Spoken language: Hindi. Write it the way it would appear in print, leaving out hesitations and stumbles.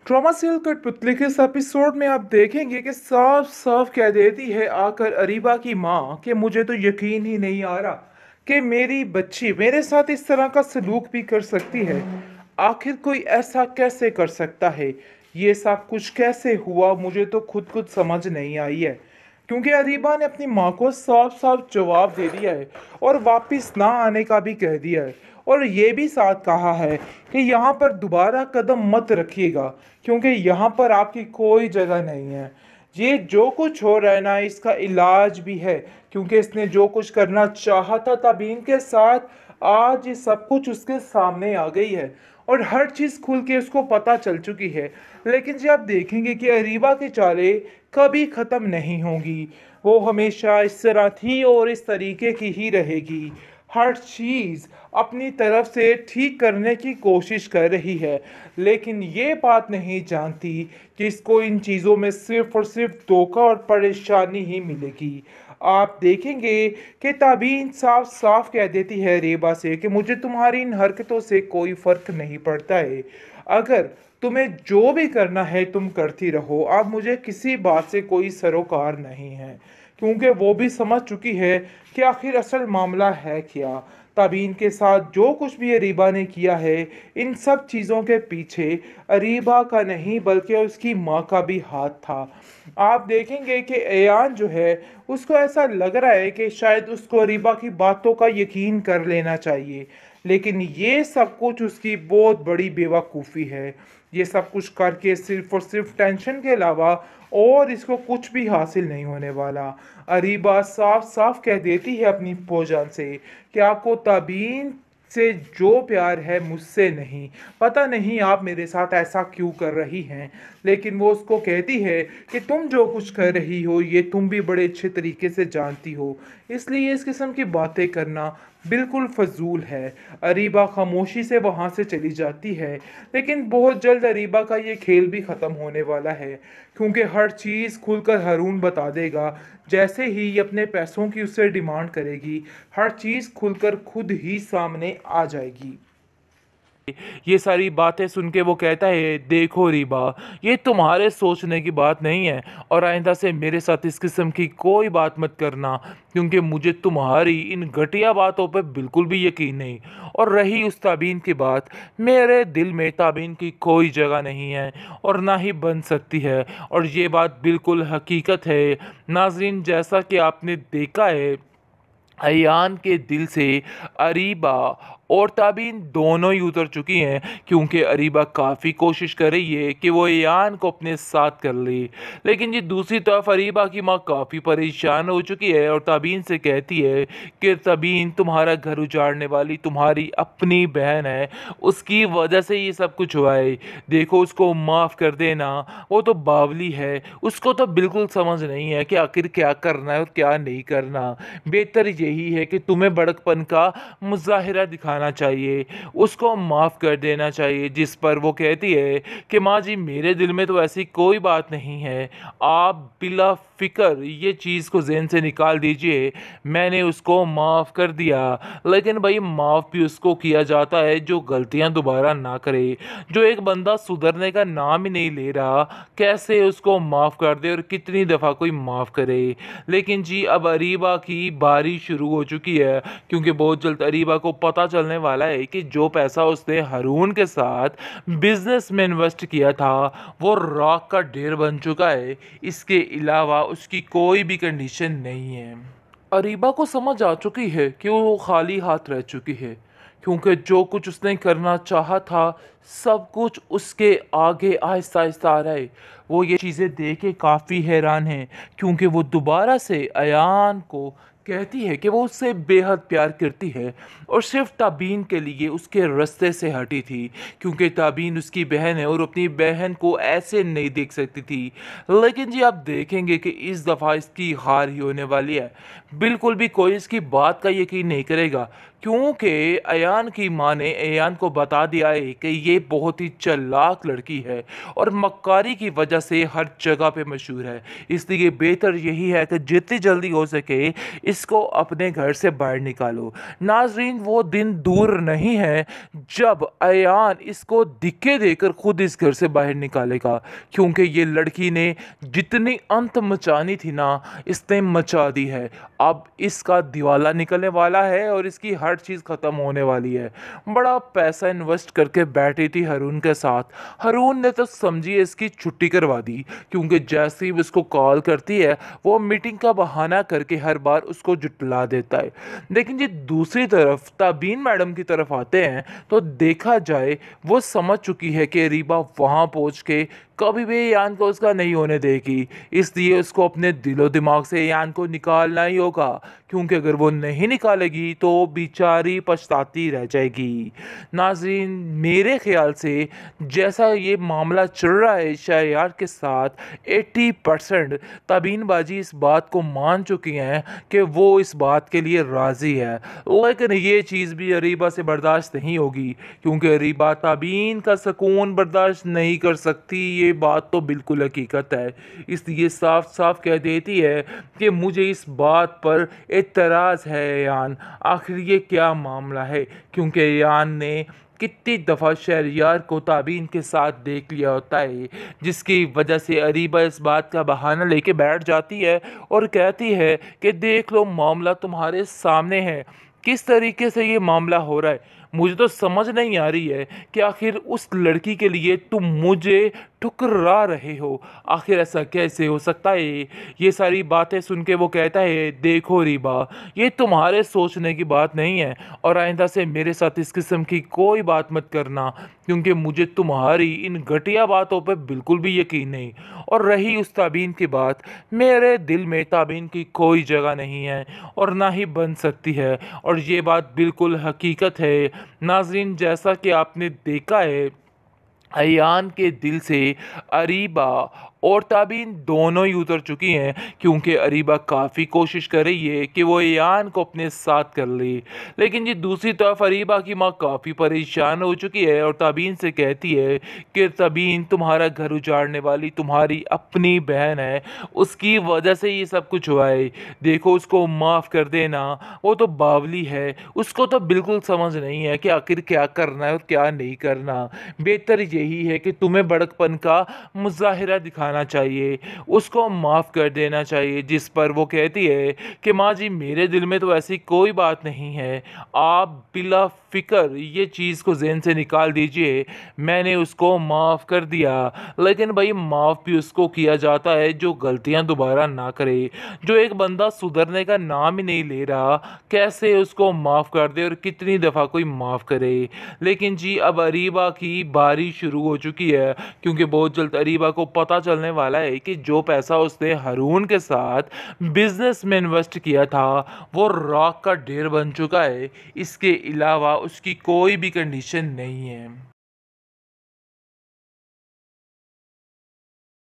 ट्रॉमा सील कठपुतली के इस एपिसोड में आप देखेंगे कि साफ साफ कह देती है आकर अरीबा की माँ कि मुझे तो यकीन ही नहीं आ रहा कि मेरी बच्ची मेरे साथ इस तरह का सलूक भी कर सकती है। आखिर कोई ऐसा कैसे कर सकता है? ये सब कुछ कैसे हुआ, मुझे तो खुद समझ नहीं आई है। क्योंकि अरीबा ने अपनी माँ को साफ साफ जवाब दे दिया है और वापस ना आने का भी कह दिया है। और ये भी साथ कहा है कि यहाँ पर दोबारा कदम मत रखिएगा, क्योंकि यहाँ पर आपकी कोई जगह नहीं है। ये जो कुछ हो रहा है ना, इसका इलाज भी है, क्योंकि इसने जो कुछ करना चाहा था तबीन के साथ, आज ये सब कुछ उसके सामने आ गई है और हर चीज़ खुल के उसको पता चल चुकी है। लेकिन जब आप देखेंगे कि अरीबा की चालें कभी ख़त्म नहीं होंगी, वो हमेशा इस तरह थी और इस तरीके की ही रहेगी। हर चीज़ अपनी तरफ से ठीक करने की कोशिश कर रही है, लेकिन ये बात नहीं जानती कि इसको इन चीज़ों में सिर्फ और सिर्फ धोखा और परेशानी ही मिलेगी। आप देखेंगे कि ताबीन साफ साफ कह देती है रेबा से कि मुझे तुम्हारी इन हरकतों से कोई फ़र्क नहीं पड़ता है। अगर तुम्हें जो भी करना है तुम करती रहो, अब मुझे किसी बात से कोई सरोकार नहीं है, क्योंकि वो भी समझ चुकी है कि आखिर असल मामला है क्या। तबीन के साथ जो कुछ भी अरीबा ने किया है, इन सब चीज़ों के पीछे अरीबा का नहीं बल्कि उसकी माँ का भी हाथ था। आप देखेंगे कि एयान जो है, उसको ऐसा लग रहा है कि शायद उसको अरीबा की बातों का यकीन कर लेना चाहिए, लेकिन ये सब कुछ उसकी बहुत बड़ी बेवकूफ़ी है। ये सब कुछ करके सिर्फ और सिर्फ टेंशन के अलावा और इसको कुछ भी हासिल नहीं होने वाला। अरीबा साफ साफ कह देती है अपनी फौजान से कि आपको तबीन से जो प्यार है मुझसे नहीं। पता नहीं आप मेरे साथ ऐसा क्यों कर रही हैं, लेकिन वो उसको कहती है कि तुम जो कुछ कर रही हो ये तुम भी बड़े अच्छे तरीके से जानती हो, इसलिए इस किस्म की बातें करना बिल्कुल फजूल है। अरीबा खामोशी से वहाँ से चली जाती है, लेकिन बहुत जल्द अरीबा का ये खेल भी ख़त्म होने वाला है, क्योंकि हर चीज़ खुलकर हारून बता देगा। जैसे ही ये अपने पैसों की उससे डिमांड करेगी, हर चीज़ खुलकर खुद ही सामने आ जाएगी। ये सारी बातें सुन के वो कहता है, देखो रीबा, ये तुम्हारे सोचने की बात नहीं है और आइंदा से मेरे साथ इस किस्म की कोई बात मत करना, क्योंकि मुझे तुम्हारी इन घटिया बातों पे बिल्कुल भी यकीन नहीं। और रही उस ताबीन की बात, मेरे दिल में ताबीन की कोई जगह नहीं है और ना ही बन सकती है, और ये बात बिल्कुल हकीकत है। नाजरीन, जैसा कि आपने देखा है, अयान के दिल से अरीबा और ताबीन दोनों ही उतर चुकी हैं, क्योंकि अरीबा काफ़ी कोशिश कर रही है कि वो अयान को अपने साथ कर ले। लेकिन ये दूसरी तरफ अरीबा की माँ काफ़ी परेशान हो चुकी है और ताबीन से कहती है कि ताबीन, तुम्हारा घर उजाड़ने वाली तुम्हारी अपनी बहन है, उसकी वजह से ये सब कुछ हुआ है। देखो, उसको माफ़ कर देना, वो तो बावली है, उसको तो बिल्कुल समझ नहीं है कि आखिर क्या करना है और क्या नहीं करना। बेहतर यही है कि तुम्हें बड़कपन का मुजाहिरा दिखाना चाहिए, उसको माफ़ कर देना चाहिए। जिस पर वो कहती है कि माँ जी, मेरे दिल में तो ऐसी कोई बात नहीं है, आप बिला फ़िक्र ये चीज़ को ज़हन से निकाल दीजिए, मैंने उसको माफ़ कर दिया। लेकिन भाई, माफ़ भी उसको किया जाता है जो गलतियाँ दोबारा ना करे। जो एक बंदा सुधरने का नाम ही नहीं ले रहा, कैसे उसको माफ़ कर दे और कितनी दफ़ा कोई माफ़ करे। लेकिन जी, अब अरीबा की बारी शुरू हो चुकी है, क्योंकि बहुत जल्द अरीबा को पता चलने वाला है कि जो पैसा उसने हारून के साथ बिजनेस में इन्वेस्ट किया था, वो राख का ढेर बन चुका है। इसके अलावा उसकी कोई भी कंडीशन नहीं है। अरीबा को समझ आ चुकी है कि वो खाली हाथ रह चुकी है, क्योंकि जो कुछ उसने करना चाहा था सब कुछ उसके आगे आहिस्ता आहिस्ता आ रहा है। वो ये चीज़ें देख के काफ़ी हैरान है, क्योंकि वो दोबारा से अयान को कहती है कि वो उससे बेहद प्यार करती है और सिर्फ ताबीन के लिए उसके रास्ते से हटी थी, क्योंकि ताबीन उसकी बहन है और अपनी बहन को ऐसे नहीं देख सकती थी। लेकिन जी, आप देखेंगे कि इस दफ़ा इसकी हार ही होने वाली है। बिल्कुल भी कोई इसकी बात का यकीन नहीं करेगा, क्योंकि अयान की माँ ने अयान को बता दिया है कि ये बहुत ही चालाक लड़की है और मक्कारी की वजह से हर जगह पे मशहूर है। इसलिए बेहतर यही है कि जितनी जल्दी हो सके इसको अपने घर से बाहर निकालो। नाजरीन, वो दिन दूर नहीं है जब अयान इसको धिक्के देकर खुद इस घर से बाहर निकालेगा, क्योंकि ये लड़की ने जितनी अंत मचानी थी ना, इसने मचा दी है। अब इसका दिवाला निकलने वाला है और इसकी हर चीज़ ख़त्म होने वाली है। बड़ा पैसा इन्वेस्ट करके बैठी थी हरून के साथ। हरून ने तो समझिए इसकी छुट्टी करवा दी, क्योंकि जैसे ही उसको कॉल करती है वो मीटिंग का बहाना करके हर बार उसको जुटला देता है। लेकिन जी दूसरी तरफ ताबीन मैडम की तरफ आते हैं तो देखा जाए वो समझ चुकी है कि रीबा वहाँ पहुँच के कभी भी यान को उसका नहीं होने देगी। इसलिए उसको अपने दिलो दिमाग से यान को निकालना ही होगा, क्योंकि अगर वो नहीं निकालेगी तो बेचारी पछताती रह जाएगी। नाज़रीन, मेरे ख्याल से जैसा ये मामला चल रहा है शहरयार के साथ, 80% तबीन बाजी इस बात को मान चुकी हैं कि वो इस बात के लिए राज़ी है। लेकिन ये चीज़ भी अरीबा से बर्दाश्त नहीं होगी, क्योंकि अरीबा तबीन का सुकून बर्दाश्त नहीं कर सकती। ये बात तो बिल्कुल हकीकत है। इसलिए साफ साफ कह देती है कि मुझे इस बात पर एतराज़ है यान, आखिर ये क्या मामला है, क्योंकि यान ने कितनी दफ़ा शहरयार को ताबीन के साथ देख लिया होता है, जिसकी वजह से अरीबा इस बात का बहाना लेके बैठ जाती है और कहती है कि देख लो मामला तुम्हारे सामने है, किस तरीके से ये मामला हो रहा है। मुझे तो समझ नहीं आ रही है कि आखिर उस लड़की के लिए तुम मुझे ठुकरा रहे हो, आखिर ऐसा कैसे हो सकता है। ये सारी बातें सुन के वो कहता है देखो रीबा, ये तुम्हारे सोचने की बात नहीं है और आइंदा से मेरे साथ इस किस्म की कोई बात मत करना, क्योंकि मुझे तुम्हारी इन घटिया बातों पर बिल्कुल भी यकीन नहीं। और रही उस ताबीन की बात, मेरे दिल में ताबीन की कोई जगह नहीं है और ना ही बन सकती है, और ये बात बिल्कुल हकीकत है। नाज़रीन, जैसा कि आपने देखा है अयान के दिल से अरीबा और ताबीन दोनों ही उतर चुकी हैं, क्योंकि अरीबा काफ़ी कोशिश कर रही है कि वो अयान को अपने साथ कर ले। लेकिन जी दूसरी तरफ अरीबा की माँ काफ़ी परेशान हो चुकी है और ताबीन से कहती है कि ताबीन, तुम्हारा घर उजाड़ने वाली तुम्हारी अपनी बहन है, उसकी वजह से ये सब कुछ हुआ है। देखो उसको माफ़ कर देना, वो तो बावली है, उसको तो बिल्कुल समझ नहीं है कि आखिर क्या करना है और क्या नहीं करना। बेहतर यही है कि तुम्हें बड़कपन का मुजाहिरा दिखाना चाहिए, उसको माफ़ कर देना चाहिए। जिस पर वो कहती है कि माँ जी, मेरे दिल में तो ऐसी कोई बात नहीं है, आप बिला फ़िक्र ये चीज़ को ज़हन से निकाल दीजिए, मैंने उसको माफ़ कर दिया। लेकिन भाई माफ़ भी उसको किया जाता है जो गलतियाँ दोबारा ना करे। जो एक बंदा सुधरने का नाम ही नहीं ले रहा, कैसे उसको माफ़ कर दे और कितनी दफ़ा कोई माफ़ करे। लेकिन जी अब अरीबा की बारी शुरू हो चुकी है, क्योंकि बहुत जल्द अरीबा को पता चलने वाला है कि जो पैसा उसने हारून के साथ बिजनेस में इन्वेस्ट किया था वो रॉक का ढेर बन चुका है। इसके अलावा उसकी कोई भी कंडीशन नहीं है।